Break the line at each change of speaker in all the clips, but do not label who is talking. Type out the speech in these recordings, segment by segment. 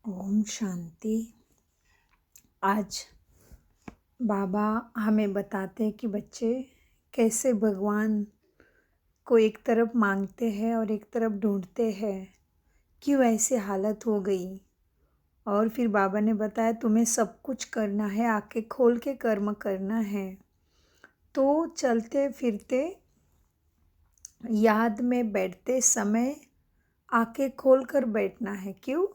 ओम शांति। आज बाबा हमें बताते हैं कि बच्चे कैसे भगवान को एक तरफ मांगते हैं और एक तरफ ढूंढते हैं, क्यों ऐसी हालत हो गई। और फिर बाबा ने बताया तुम्हें सब कुछ करना है, आंखें खोल के कर्म करना है। तो चलते फिरते याद में बैठते समय आंखें खोल कर बैठना है। क्यों?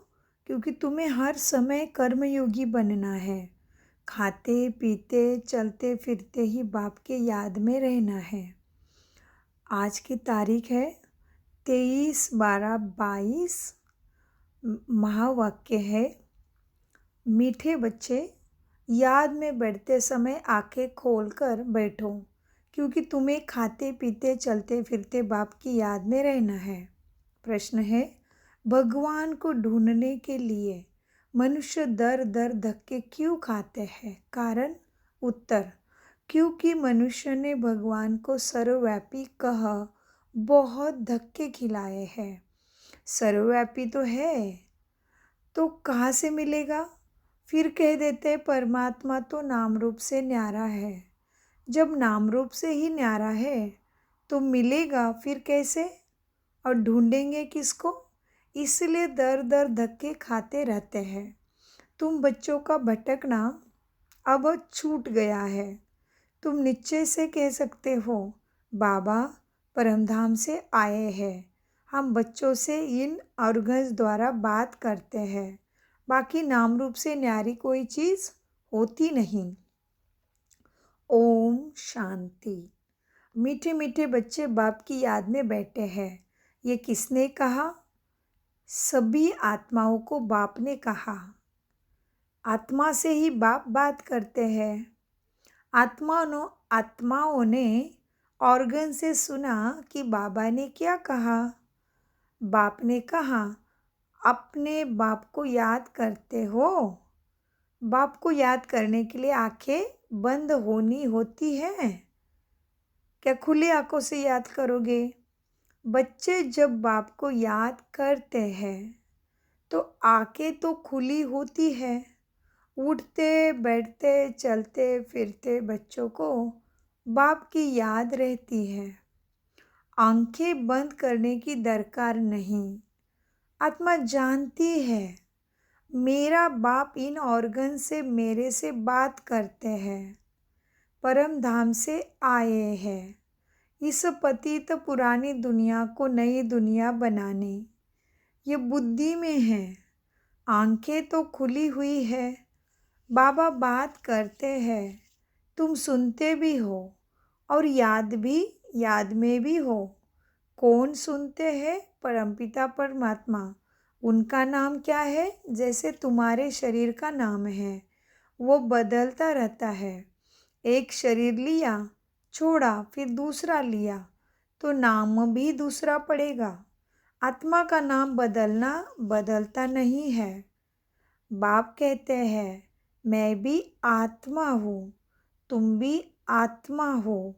क्योंकि तुम्हें हर समय कर्मयोगी बनना है। खाते पीते चलते फिरते ही बाप के याद में रहना है। आज की तारीख है 23/12/22। महावाक्य है, मीठे बच्चे याद में बैठते समय आंखें खोल कर बैठो, क्योंकि तुम्हें खाते पीते चलते फिरते बाप की याद में रहना है। प्रश्न है, भगवान को ढूंढने के लिए मनुष्य दर दर धक्के क्यों खाते हैं? कारण? उत्तर, क्योंकि मनुष्य ने भगवान को सर्वव्यापी कह बहुत धक्के खिलाए हैं। सर्वव्यापी तो है, तो कहाँ से मिलेगा? फिर कह देते हैं परमात्मा तो नाम रूप से न्यारा है। जब नाम रूप से ही न्यारा है तो मिलेगा फिर कैसे? और ढूंढेंगे किसको? इसलिए दर दर धक्के खाते रहते हैं। तुम बच्चों का भटकना अब छूट गया है। तुम निश्चय से कह सकते हो, बाबा परमधाम से आए हैं। हम बच्चों से इन ऑर्गन्स द्वारा बात करते हैं। बाकी नाम रूप से न्यारी कोई चीज़ होती नहीं। ओम शांति। मीठे मीठे बच्चे बाप की याद में बैठे हैं। ये किसने कहा? सभी आत्माओं को बाप ने कहा। आत्मा से ही बाप बात करते हैं। आत्माओं ने ऑर्गन से सुना कि बाबा ने क्या कहा। बाप ने कहा, अपने बाप को याद करते हो? बाप को याद करने के लिए आंखें बंद होनी होती है, क्या खुली आंखों से याद करोगे? बच्चे जब बाप को याद करते हैं तो आंखें तो खुली होती है। उठते बैठते चलते फिरते बच्चों को बाप की याद रहती है। आंखें बंद करने की दरकार नहीं। आत्मा जानती है मेरा बाप इन ऑर्गन से मेरे से बात करते हैं। परम धाम से आए हैं इस पतित पुरानी दुनिया को नई दुनिया बनाने। ये बुद्धि में है। आंखें तो खुली हुई है। बाबा बात करते हैं, तुम सुनते भी हो और याद में भी हो। कौन सुनते हैं? परमपिता परमात्मा। उनका नाम क्या है? जैसे तुम्हारे शरीर का नाम है, वो बदलता रहता है। एक शरीर लिया, छोड़ा, फिर दूसरा लिया तो नाम भी दूसरा पड़ेगा। आत्मा का नाम बदलता नहीं है। बाप कहते हैं, मैं भी आत्मा हूँ, तुम भी आत्मा हो।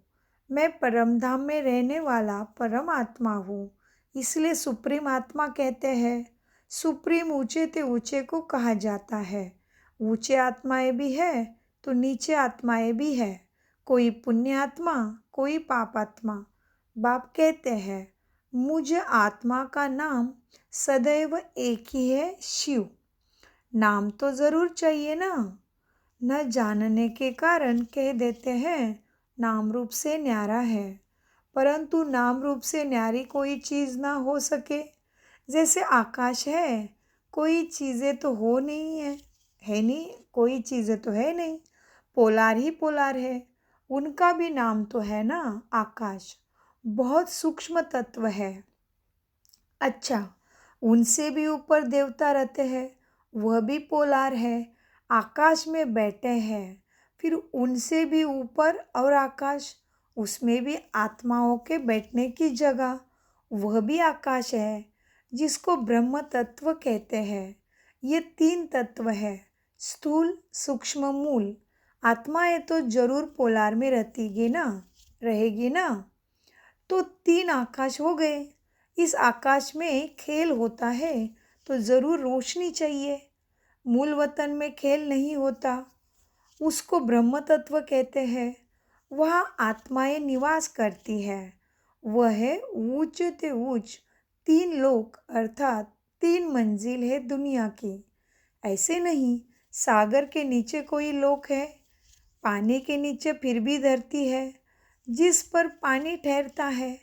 मैं परमधाम में रहने वाला परम आत्मा हूँ। इसलिए सुप्रीम आत्मा कहते हैं। सुप्रीम ऊंचे ते ऊंचे को कहा जाता है। ऊंचे आत्माएं भी है तो नीचे आत्माएं भी है। कोई पुण्य आत्मा, कोई पाप आत्मा। बाप कहते हैं, मुझ आत्मा का नाम सदैव एक ही है, शिव। नाम तो ज़रूर चाहिए ना। न जानने के कारण कह देते हैं नाम रूप से न्यारा है, परंतु नाम रूप से न्यारी कोई चीज़ ना हो सके। जैसे आकाश है, कोई चीज़ें तो हो नहीं है नहीं, कोई चीज़ें तो है नहीं, पोलार ही पोलार है। उनका भी नाम तो है ना, आकाश। बहुत सूक्ष्म तत्व है। अच्छा, उनसे भी ऊपर देवता रहते हैं, वह भी पोलार है, आकाश में बैठे हैं। फिर उनसे भी ऊपर और आकाश, उसमें भी आत्माओं के बैठने की जगह, वह भी आकाश है, जिसको ब्रह्म तत्व कहते हैं। ये 3 तत्व है, स्थूल सूक्ष्म मूल। आत्माएं तो जरूर पोलार में रहेगी ना। तो 3 आकाश हो गए। इस आकाश में खेल होता है तो ज़रूर रोशनी चाहिए। मूल वतन में खेल नहीं होता, उसको ब्रह्म तत्व कहते हैं। वहाँ आत्माएं निवास करती है। वह है ऊंच ते ऊंच 3 लोक अर्थात 3 मंजिल है दुनिया की। ऐसे नहीं सागर के नीचे कोई लोक है, पानी के नीचे फिर भी धरती है जिस पर पानी ठहरता है।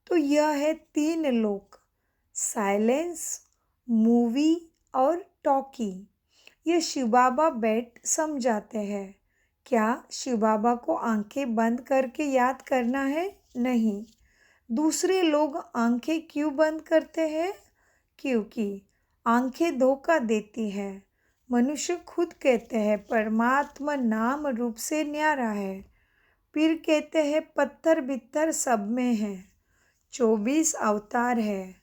तो यह है 3 लोक, साइलेंस, मूवी और टॉकी। ये शिव बाबा बैठ समझाते हैं। क्या शिव बाबा को आंखें बंद करके याद करना है? नहीं। दूसरे लोग आंखें क्यों बंद करते हैं? क्योंकि आंखें धोखा देती है। मनुष्य खुद कहते हैं परमात्मा नाम रूप से न्यारा है, फिर कहते हैं पत्थर बित्थर सब में है, 24 अवतार है,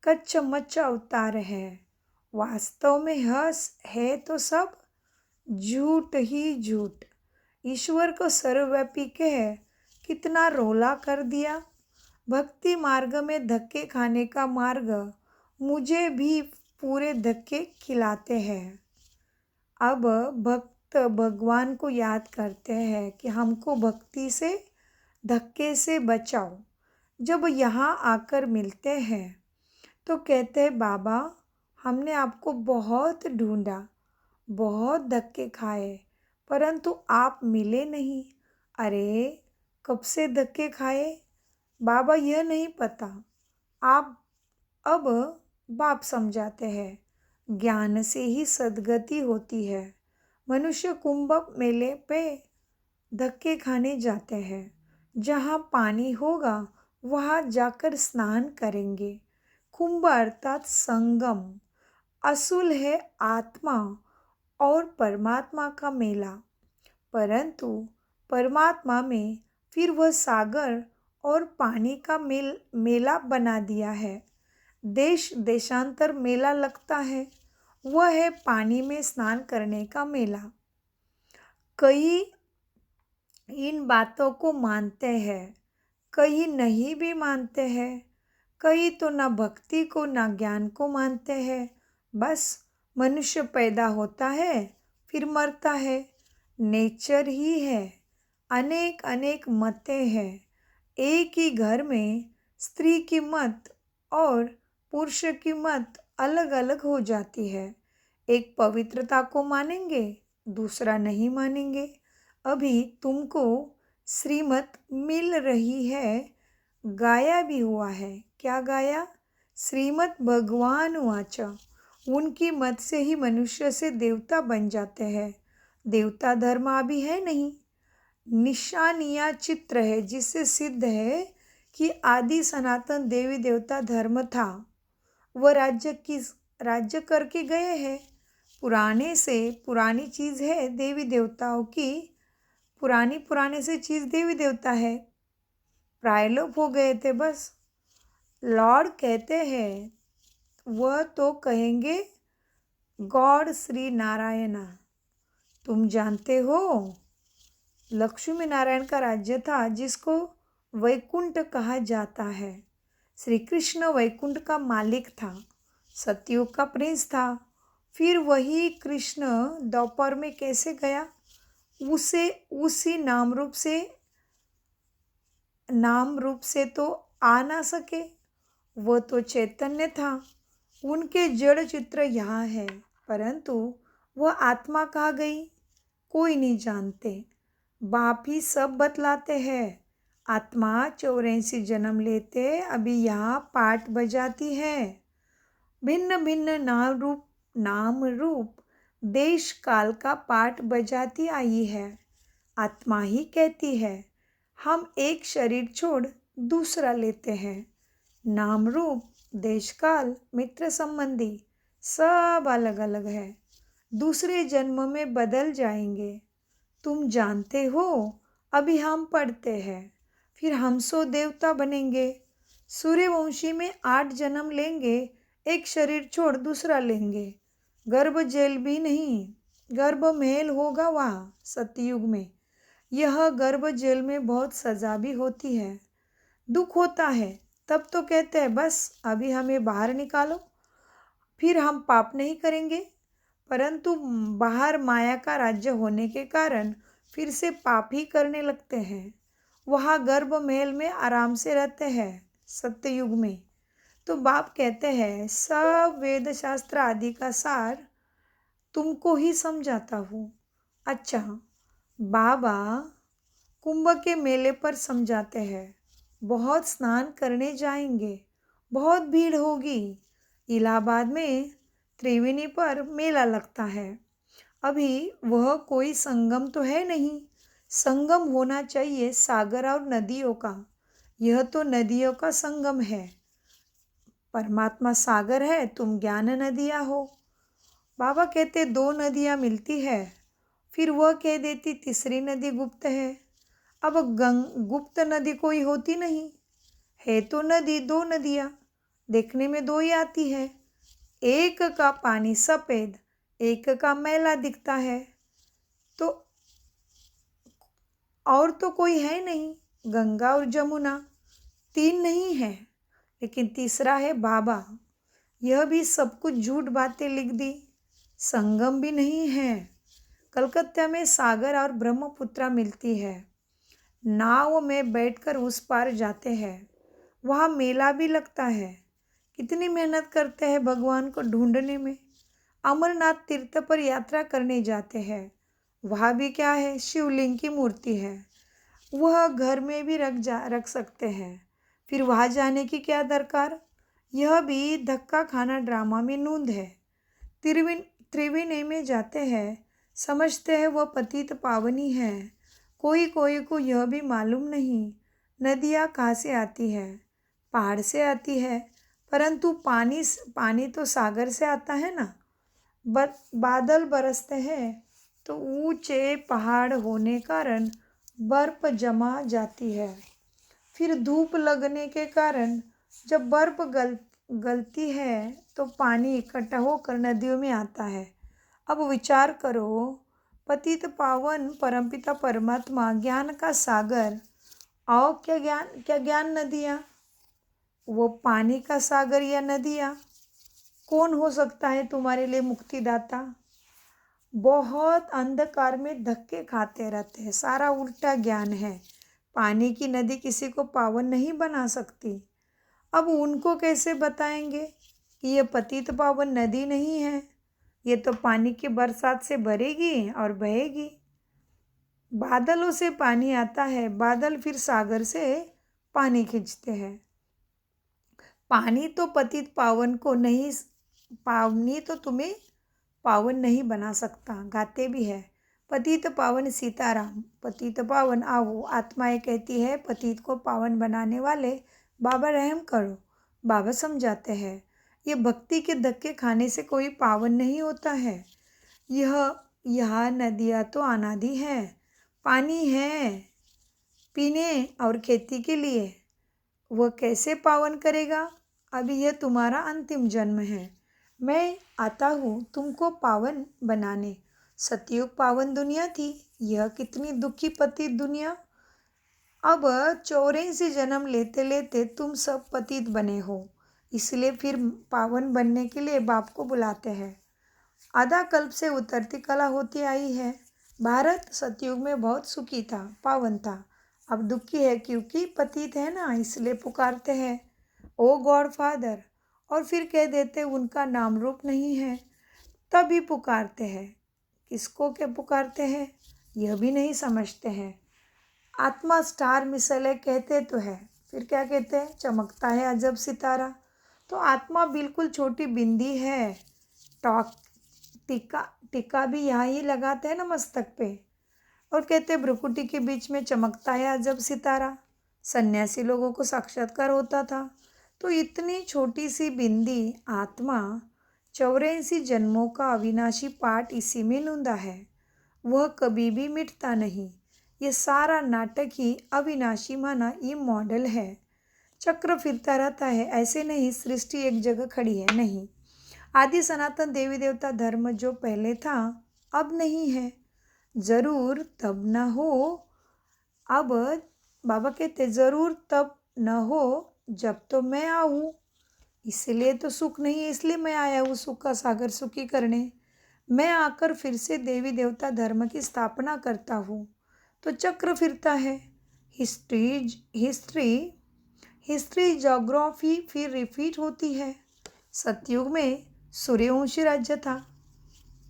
कच्च मच्च अवतार है। वास्तव में हंस है तो सब झूठ ही झूठ। ईश्वर को सर्वव्यापी कह कितना रोला कर दिया। भक्ति मार्ग में धक्के खाने का मार्ग मुझे भी पूरे धक्के खिलाते हैं। अब भक्त भगवान को याद करते हैं कि हमको भक्ति से धक्के से बचाओ। जब यहाँ आकर मिलते हैं तो कहते हैं बाबा हमने आपको बहुत ढूंढा, बहुत धक्के खाए, परंतु आप मिले नहीं। अरे कब से धक्के खाए बाबा यह नहीं पता। आप अब बाप समझाते हैं ज्ञान से ही सद्गति होती है। मनुष्य कुंभ मेले पे धक्के खाने जाते हैं। जहाँ पानी होगा वहाँ जाकर स्नान करेंगे। कुंभ अर्थात संगम, असूल है आत्मा और परमात्मा का मेला। परंतु परमात्मा में फिर वह सागर और पानी का मेला बना दिया है। देश देशांतर मेला लगता है, वह है पानी में स्नान करने का मेला। कई इन बातों को मानते हैं, कई नहीं भी मानते हैं, कई तो ना भक्ति को ना ज्ञान को मानते हैं। बस मनुष्य पैदा होता है फिर मरता है, नेचर ही है। अनेक अनेक मतें हैं। एक ही घर में स्त्री की मत और पुरुष की मत अलग अलग हो जाती है। एक पवित्रता को मानेंगे, दूसरा नहीं मानेंगे। अभी तुमको श्रीमत मिल रही है, गाया भी हुआ है। क्या गाया? श्रीमद् भगवान वाचा। उनकी मत से ही मनुष्य से देवता बन जाते हैं। देवता धर्म अभी है नहीं, निशानिया चित्र है जिससे सिद्ध है कि आदि सनातन देवी देवता धर्म था। वह राज्य करके गए हैं। पुराने से पुरानी चीज़ है देवी देवताओं की, पुराने से चीज़ देवी देवता है, प्रायलोप हो गए थे बस। लॉर्ड कहते हैं वह तो कहेंगे गॉड श्री नारायणा। तुम जानते हो लक्ष्मी नारायण का राज्य था जिसको वैकुंठ कहा जाता है। श्री कृष्ण वैकुंठ का मालिक था, सतयुग का प्रिंस था। फिर वही कृष्ण द्वापर में कैसे गया? उसी नाम रूप से तो आ ना सके, वह तो चैतन्य था। उनके जड़ चित्र यहाँ है, परंतु वह आत्मा कहाँ गई कोई नहीं जानते। बाप ही सब बतलाते हैं। आत्मा 84 जन्म लेते अभी यहाँ पाठ बजाती है। भिन्न भिन्न नाम रूप देश काल का पाठ बजाती आई है। आत्मा ही कहती है हम एक शरीर छोड़ दूसरा लेते हैं। नाम रूप देश काल मित्र संबंधी सब अलग अलग है, दूसरे जन्म में बदल जाएंगे। तुम जानते हो अभी हम पढ़ते हैं, फिर हम 100 देवता बनेंगे। सूर्यवंशी में 8 जन्म लेंगे, एक शरीर छोड़ दूसरा लेंगे। गर्भ जेल भी नहीं, गर्भ महल होगा वहाँ सतयुग में। यह गर्भ जेल में बहुत सज़ा भी होती है, दुख होता है। तब तो कहते हैं बस अभी हमें बाहर निकालो, फिर हम पाप नहीं करेंगे। परंतु बाहर माया का राज्य होने के कारण फिर से पाप ही करने लगते हैं। वहाँ गर्भ महल में आराम से रहते हैं सत्ययुग में। तो बाप कहते हैं सब वेद शास्त्र आदि का सार तुमको ही समझाता हूँ। अच्छा, बाबा कुंभ के मेले पर समझाते हैं बहुत स्नान करने जाएंगे, बहुत भीड़ होगी। इलाहाबाद में त्रिवेणी पर मेला लगता है। अभी वह कोई संगम तो है नहीं। संगम होना चाहिए सागर और नदियों का। यह तो नदियों का संगम है। परमात्मा सागर है, तुम ज्ञान नदियाँ हो। बाबा कहते दो नदियाँ मिलती है, फिर वह कह देती तीसरी नदी गुप्त है। अब गुप्त नदी कोई होती नहीं है, तो नदी दो नदियाँ देखने में दो ही आती है। एक का पानी सफ़ेद, एक का मैला दिखता है, तो और तो कोई है नहीं। गंगा और जमुना तीन नहीं है, लेकिन तीसरा है बाबा। यह भी सब कुछ झूठ बातें लिख दी। संगम भी नहीं है। कलकत्ता में सागर और ब्रह्मपुत्रा मिलती है। नाव में बैठकर उस पार जाते हैं। वहाँ मेला भी लगता है। कितनी मेहनत करते हैं भगवान को ढूंढने में। अमरनाथ तीर्थ पर यात्रा करने जाते हैं। वहाँ भी क्या है, शिवलिंग की मूर्ति है। वह घर में भी रख सकते हैं। फिर वहाँ जाने की क्या दरकार। यह भी धक्का खाना ड्रामा में नूंद है। त्रिवेणी में जाते हैं, समझते हैं वह पतित पावनी है। कोई कोई को यह भी मालूम नहीं नदियाँ कहाँ से आती है। पहाड़ से आती है, परंतु पानी तो सागर से आता है ना। बादल बरसते हैं तो ऊंचे पहाड़ होने कारण बर्फ जमा जाती है। फिर धूप लगने के कारण जब बर्फ गलती है तो पानी इकट्ठा होकर नदियों में आता है। अब विचार करो, पतित पावन परमपिता परमात्मा ज्ञान का सागर और क्या ज्ञान नदियाँ, वो पानी का सागर या नदियाँ। कौन हो सकता है तुम्हारे लिए मुक्तिदाता। बहुत अंधकार में धक्के खाते रहते हैं, सारा उल्टा ज्ञान है। पानी की नदी किसी को पावन नहीं बना सकती। अब उनको कैसे बताएंगे कि ये पतित पावन नदी नहीं है, ये तो पानी की बरसात से भरेगी और बहेगी। बादलों से पानी आता है, बादल फिर सागर से पानी खींचते हैं। पानी तो पतित पावन को नहीं, पावनी तो तुम्हें पावन नहीं बना सकता। गाते भी है पतित पावन सीताराम, पतित पावन आओ। आत्माएं कहती है पतित को पावन बनाने वाले बाबा रहम करो। बाबा समझाते हैं ये भक्ति के धक्के खाने से कोई पावन नहीं होता है। यह नदियाँ तो अनादि है, पानी है पीने और खेती के लिए। वह कैसे पावन करेगा। अभी यह तुम्हारा अंतिम जन्म है। मैं आता हूँ तुमको पावन बनाने। सतयुग पावन दुनिया थी, यह कितनी दुखी पतित दुनिया। अब 84 जन्म लेते लेते तुम सब पतित बने हो, इसलिए फिर पावन बनने के लिए बाप को बुलाते हैं। आधा कल्प से उतरती कला होती आई है। भारत सतयुग में बहुत सुखी था, पावन था। अब दुखी है क्योंकि पतित है ना, इसलिए पुकारते हैं ओ गॉड फादर, और फिर कह देते उनका नाम रूप नहीं है। तभी पुकारते हैं। किसको क्या पुकारते हैं यह भी नहीं समझते हैं। आत्मा स्टार मिसल है कहते तो है, फिर क्या कहते हैं, चमकता है अजब सितारा। तो आत्मा बिल्कुल छोटी बिंदी है। टीका भी यहाँ ही लगाते हैं ना मस्तक पे, और कहते भ्रुकुटी के बीच में चमकता है अजब सितारा। सन्यासी लोगों को साक्षात्कार होता था। तो इतनी छोटी सी बिंदी आत्मा 84 जन्मों का अविनाशी पाठ इसी में नूंदा है। वह कभी भी मिटता नहीं। ये सारा नाटक ही अविनाशी माना ये मॉडल है। चक्र फिरता रहता है, ऐसे नहीं सृष्टि एक जगह खड़ी है, नहीं। आदि सनातन देवी देवता धर्म जो पहले था अब नहीं है। ज़रूर तब न हो। अब बाबा कहते ज़रूर तब न हो जब तो मैं आऊँ। इसलिए तो सुख नहीं है, इसलिए मैं आया हूँ सुख का सागर सुखी करने। मैं आकर फिर से देवी देवता धर्म की स्थापना करता हूँ तो चक्र फिरता है। हिस्ट्री हिस्ट्री हिस्ट्री ज्योग्राफी फिर रिपीट होती है। सतयुग में सूर्यवंशी राज्य था,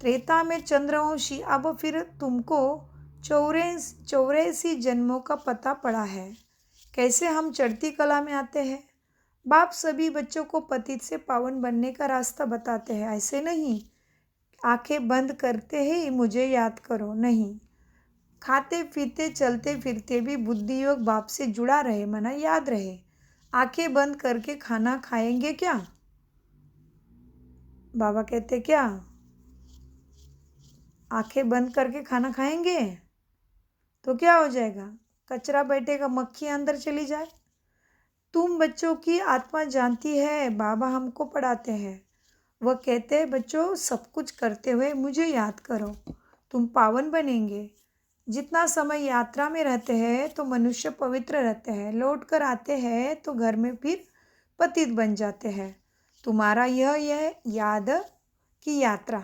त्रेता में चंद्रवंशी। अब फिर तुमको 84 जन्मों का पता पड़ा है। कैसे हम चढ़ती कला में आते हैं। बाप सभी बच्चों को पतित से पावन बनने का रास्ता बताते हैं। ऐसे नहीं आंखें बंद करते ही मुझे याद करो, नहीं। खाते पीते चलते फिरते भी बुद्धि योग बाप से जुड़ा रहे, मना याद रहे। आंखें बंद करके खाना खाएंगे क्या? बाबा कहते क्या आंखें बंद करके खाना खाएंगे तो क्या हो जाएगा? कचरा बैठेगा, मक्खी अंदर चली जाए। तुम बच्चों की आत्मा जानती है, बाबा हमको पढ़ाते हैं। वह कहते हैं बच्चों सब कुछ करते हुए मुझे याद करो, तुम पावन बनेंगे। जितना समय यात्रा में रहते हैं तो मनुष्य पवित्र रहते हैं, लौट कर आते हैं तो घर में फिर पतित बन जाते हैं। तुम्हारा यह याद की यात्रा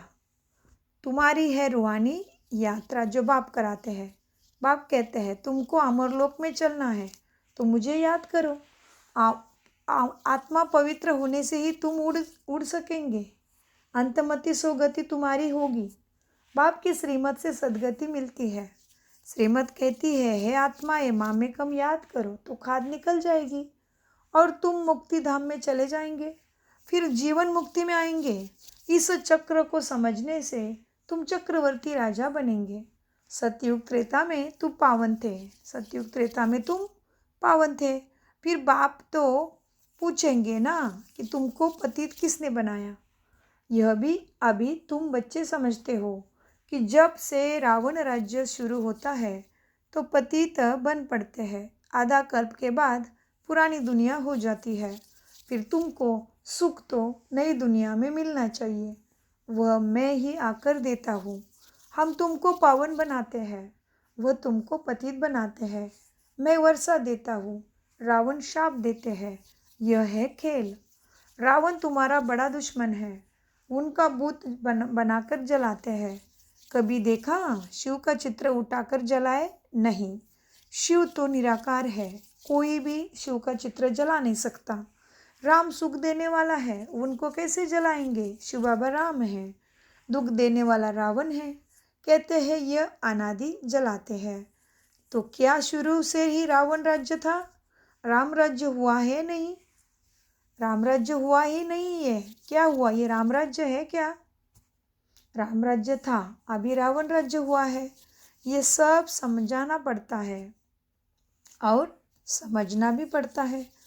तुम्हारी है रूहानी यात्रा जो बाप कराते हैं। बाप कहते हैं तुमको अमरलोक में चलना है तो मुझे याद करो। आत्मा पवित्र होने से ही तुम उड़ सकेंगे। अंतमति सोगति तुम्हारी होगी। बाप की श्रीमत से सदगति मिलती है। श्रीमत कहती है हे आत्माएं माँ कम याद करो तो खाद निकल जाएगी और तुम मुक्ति धाम में चले जाएंगे, फिर जीवन मुक्ति में आएंगे। इस चक्र को समझने से तुम चक्रवर्ती राजा बनेंगे। सतयुग त्रेता में तुम पावन थे, सतयुग त्रेता में तुम पावन थे। फिर बाप तो पूछेंगे ना कि तुमको पतित किसने बनाया। यह भी अभी तुम बच्चे समझते हो कि जब से रावण राज्य शुरू होता है तो पतित बन पड़ते हैं। आधा कल्प के बाद पुरानी दुनिया हो जाती है। फिर तुमको सुख तो नई दुनिया में मिलना चाहिए, वह मैं ही आकर देता हूँ। हम तुमको पावन बनाते हैं, वह तुमको पतित बनाते हैं। मैं वर्षा देता हूँ, रावण शाप देते हैं। यह है खेल। रावण तुम्हारा बड़ा दुश्मन है, उनका भूत बनाकर जलाते हैं। कभी देखा शिव का चित्र उठाकर जलाए? नहीं, शिव तो निराकार है, कोई भी शिव का चित्र जला नहीं सकता। राम सुख देने वाला है, उनको कैसे जलाएंगे? शिव बाबा राम है, दुख देने वाला रावण है। कहते हैं यह अनादि जलाते हैं। तो क्या शुरू से ही रावण राज्य था? राम राज्य हुआ है नहीं, राम राज्य हुआ ही नहीं है। क्या हुआ? ये राम राज्य है क्या? राम राज्य था, अभी रावण राज्य हुआ है। ये सब समझाना पड़ता है और समझना भी पड़ता है।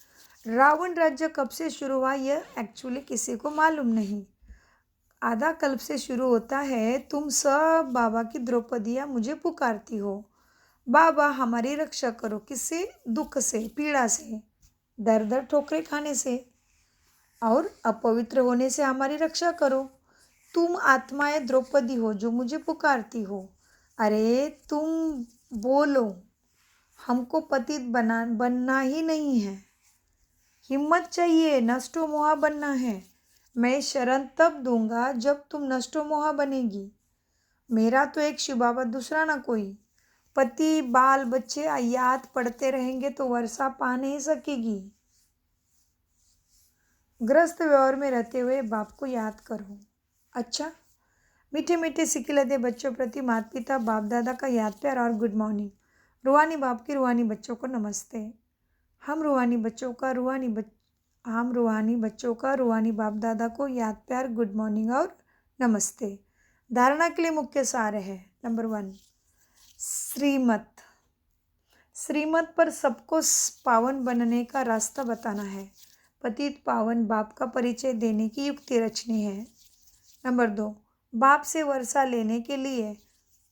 रावण राज्य कब से शुरू हुआ यह एक्चुअली किसी को मालूम नहीं। आधा कल्प से शुरू होता है। तुम सब बाबा की द्रौपदियाँ मुझे पुकारती हो, बाबा हमारी रक्षा करो। किससे? दुख से, पीड़ा से, दर दर ठोकरे खाने से और अपवित्र होने से हमारी रक्षा करो। तुम आत्माएं द्रौपदी हो जो मुझे पुकारती हो। अरे तुम बोलो, हमको पतित बनना ही नहीं है। हिम्मत चाहिए, नष्टो मोहा बनना है। मैं शरण तब दूंगा जब तुम नष्टो मोहा बनेगी। मेरा तो एक शिव बाबा, दूसरा ना कोई। पति बाल बच्चे आयात पढ़ते रहेंगे तो वर्षा पा नहीं सकेगी। ग्रस्त व्यवहार में रहते हुए बाप को याद करो। अच्छा, मीठे मीठे सिखिलते बच्चों प्रति माता पिता बाप दादा का याद प्यार और गुड मॉर्निंग। रूहानी बाप की रूहानी बच्चों को नमस्ते। हम रूहानी बच्चों का रूहानी बाप दादा को याद प्यार गुड मॉर्निंग और नमस्ते। धारणा के लिए मुख्य सार है। नंबर 1, श्रीमत पर सबको पावन बनने का रास्ता बताना है। पतित पावन बाप का परिचय देने की युक्ति रचनी है। नंबर 2, बाप से वर्षा लेने के लिए,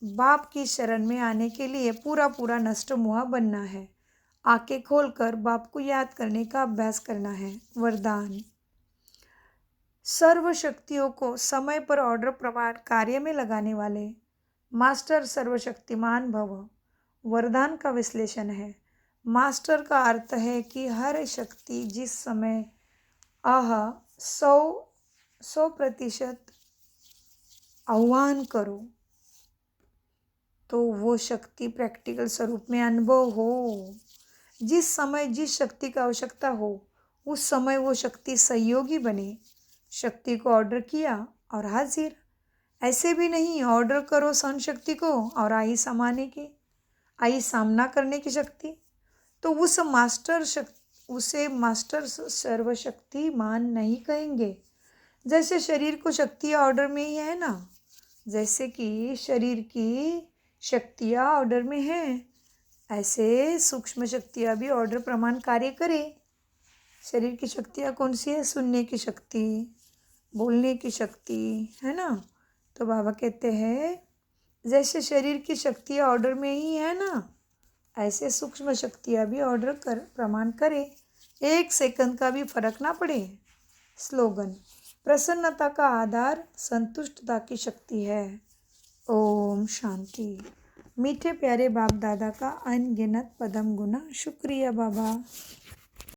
बाप की शरण में आने के लिए पूरा नष्ट मोहा बनना है। आंखें खोलकर बाप को याद करने का अभ्यास करना है। वरदान, सर्व शक्तियों को समय पर ऑर्डर प्रमाण कार्य में लगाने वाले मास्टर सर्वशक्तिमान भव। वरदान का विश्लेषण है। मास्टर का अर्थ है कि हर शक्ति जिस समय 100% आह्वान करो तो वो शक्ति प्रैक्टिकल स्वरूप में अनुभव हो। जिस समय जिस शक्ति की आवश्यकता हो उस समय वो शक्ति सहयोगी बने। शक्ति को ऑर्डर किया और हाजिर। ऐसे भी नहीं ऑर्डर करो सहन शक्ति को और आई समाने की, आई सामना करने की शक्ति। तो उसे मास्टर सर्वशक्तिमान नहीं कहेंगे। जैसे शरीर को शक्तियाँ ऑर्डर में ही है ना, जैसे कि शरीर की शक्तियाँ ऑर्डर में हैं, ऐसे सूक्ष्म शक्तियाँ भी ऑर्डर प्रमाण कार्य करें। शरीर की शक्तियाँ कौन सी है? सुनने की शक्ति, बोलने की शक्ति, है ना। तो बाबा कहते हैं जैसे शरीर की शक्तियाँ ऑर्डर में ही है ना, ऐसे सूक्ष्म शक्तियाँ भी ऑर्डर कर प्रमाण करें। 1 सेकंड का भी फर्क ना पड़े। स्लोगन: प्रसन्नता का आधार संतुष्टता की शक्ति है। ओम शांति। मीठे प्यारे बाप दादा का अनगिनत पदम गुना शुक्रिया बाबा।